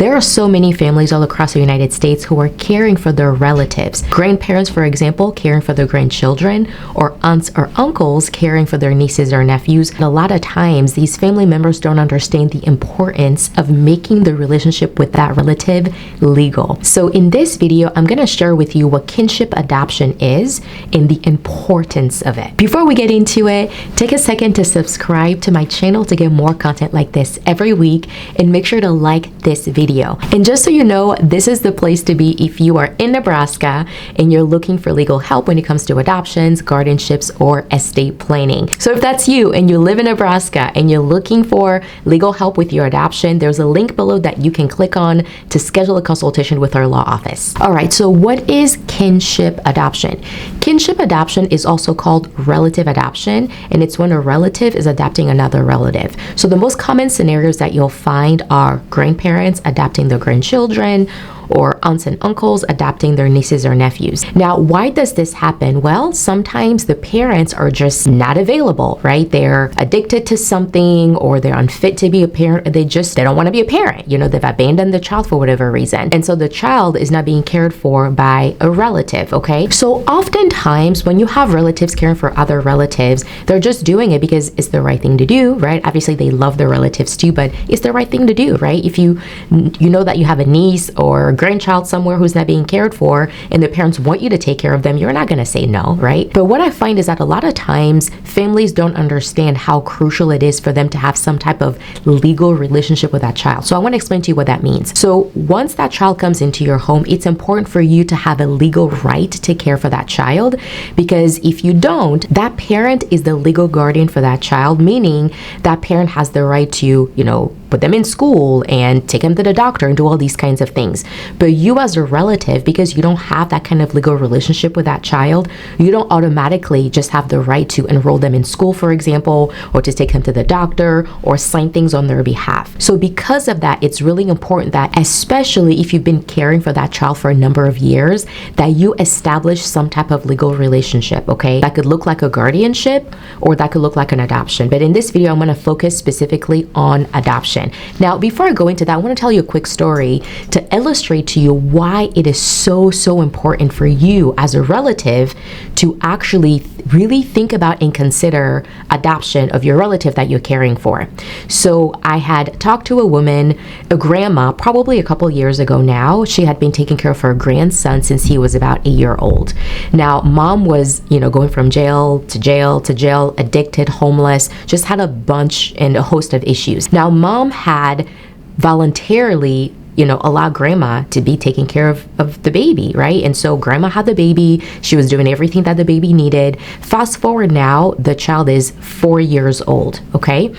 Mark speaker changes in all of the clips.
Speaker 1: There are so many families all across the United States who are caring for their relatives. Grandparents, for example, caring for their grandchildren, or aunts or uncles caring for their nieces or nephews. And a lot of times, these family members don't understand the importance of making the relationship with that relative legal. So in this video, I'm going to share with you what kinship adoption is and the importance of it. Before we get into it, take a second to subscribe to my channel to get more content like this every week, and make sure to like this video. And just so you know, this is the place to be if you are in Nebraska and you're looking for legal help when it comes to adoptions, guardianships, or estate planning. So if that's you and you live in Nebraska and you're looking for legal help with your adoption, there's a link below that you can click on to schedule a consultation with our law office. All right, so what is kinship adoption? Kinship adoption is also called relative adoption, and it's when a relative is adopting another relative. So the most common scenarios that you'll find are grandparents adopting their grandchildren, or aunts and uncles adopting their nieces or nephews. Now, why does this happen? Well, sometimes the parents are just not available, right? They're addicted to something, or they're unfit to be a parent, or they don't want to be a parent. You know, they've abandoned the child for whatever reason. And so the child is not being cared for by a relative, okay? So oftentimes when you have relatives caring for other relatives, they're just doing it because it's the right thing to do, right? Obviously they love their relatives too, but it's the right thing to do, right? If you know that you have a niece or grandchild somewhere who's not being cared for and the parents want you to take care of them, you're not going to say no, right? But what I find is that a lot of times families don't understand how crucial it is for them to have some type of legal relationship with that child. So I want to explain to you what that means. So once that child comes into your home, it's important for you to have a legal right to care for that child, because if you don't, that parent is the legal guardian for that child, meaning that parent has the right to, put them in school and take them to the doctor and do all these kinds of things. But you as a relative, because you don't have that kind of legal relationship with that child, you don't automatically just have the right to enroll them in school, for example, or to take them to the doctor or sign things on their behalf. So because of that, it's really important that, especially if you've been caring for that child for a number of years, that you establish some type of legal relationship, okay? That could look like a guardianship, or that could look like an adoption. But in this video, I'm going to focus specifically on adoption. Now, before I go into that, I want to tell you a quick story to illustrate to you why it is so important for you as a relative to actually really think about and consider adoption of your relative that you're caring for. So I had talked to a woman, a grandma, probably a couple years ago now. She had been taking care of her grandson since he was about a year old. Now, mom was, going from jail to jail to jail, addicted, homeless, just had a bunch and a host of issues. Now, mom had voluntarily allow grandma to be taking care of the baby, right? And so grandma had the baby. She was doing everything that the baby needed. Fast forward now, the child is 4 years old, okay?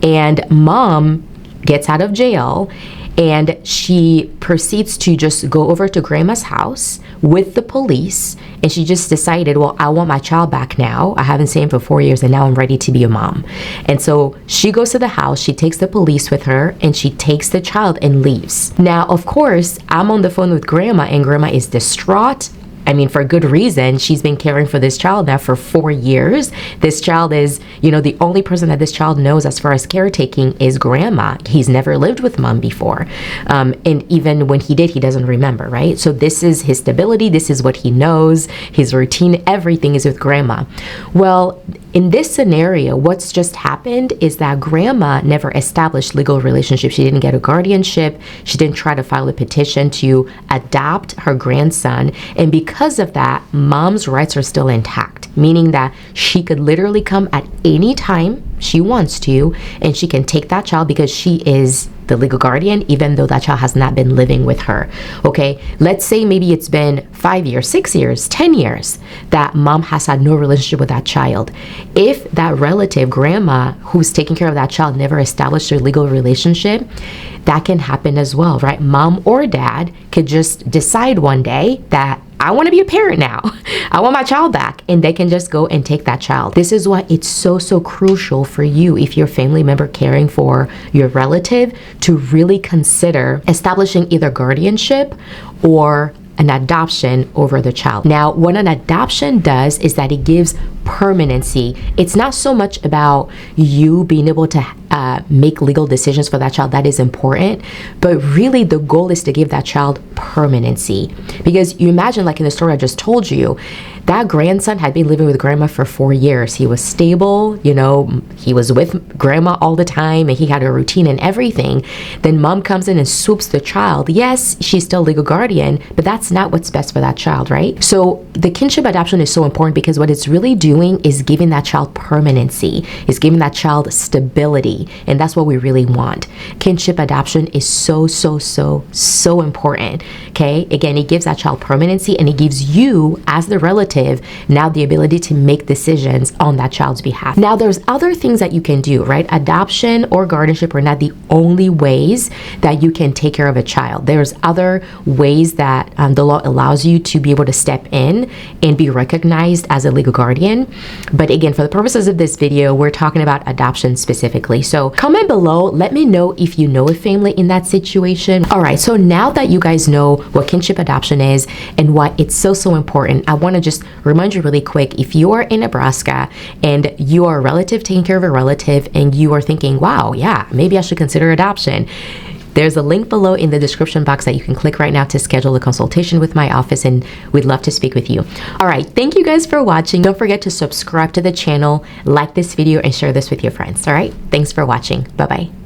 Speaker 1: And mom gets out of jail, and she proceeds to just go over to grandma's house with the police. And she just decided, well, I want my child back now. I haven't seen him for 4 years, and now I'm ready to be a mom. And so she goes to the house, she takes the police with her, and she takes the child and leaves. Now, of course, I'm on the phone with grandma, and grandma is distraught. I mean, for good reason. She's been caring for this child now for 4 years. This child is, the only person that this child knows as far as caretaking is grandma. He's never lived with mom before. And even when he did, he doesn't remember, right? So this is his stability. This is what he knows. His routine, everything is with grandma. Well, in this scenario, what's just happened is that grandma never established legal relationship. She didn't get a guardianship. She didn't try to file a petition to adopt her grandson. And because of that, mom's rights are still intact, meaning that she could literally come at any time she wants to, and she can take that child because she is the legal guardian, even though that child has not been living with her. Okay, let's say maybe it's been 5 years, 6 years, 10 years that mom has had no relationship with that child. If that relative, grandma, who's taking care of that child, never established their legal relationship, that can happen as well, right? Mom or dad could just decide one day that I want to be a parent now. I want my child back. And they can just go and take that child. This is why it's so crucial for you, if you're a family member caring for your relative, to really consider establishing either guardianship or an adoption over the child. Now, what an adoption does is that it gives permanency. It's not so much about you being able to make legal decisions for that child. That is important, but really the goal is to give that child permanency. Because you imagine, like in the story I just told you, that grandson had been living with grandma for 4 years. He was stable, you know, he was with grandma all the time and he had a routine and everything. Then mom comes in and swoops the child. Yes, she's still legal guardian, but that's not what's best for that child, right? So the kinship adoption is so important because what it's really doing is giving that child permanency, is giving that child stability. And that's what we really want. Kinship adoption is so important. Okay, again, it gives that child permanency and it gives you as the relative now the ability to make decisions on that child's behalf. Now there's other things that you can do, right? Adoption or guardianship are not the only ways that you can take care of a child. There's other ways that the law allows you to be able to step in and be recognized as a legal guardian. But again, for the purposes of this video, we're talking about adoption specifically. So comment below, let me know if you know a family in that situation. All right, so now that you guys know what kinship adoption is and why it's so important, I want to just remind you really quick, if you are in Nebraska and you are a relative taking care of a relative and you are thinking, wow, yeah, maybe I should consider adoption, there's a link below in the description box that you can click right now to schedule a consultation with my office, and we'd love to speak with you. All right, thank you guys for watching. Don't forget to subscribe to the channel, like this video, and share this with your friends. All right, thanks for watching. Bye-bye.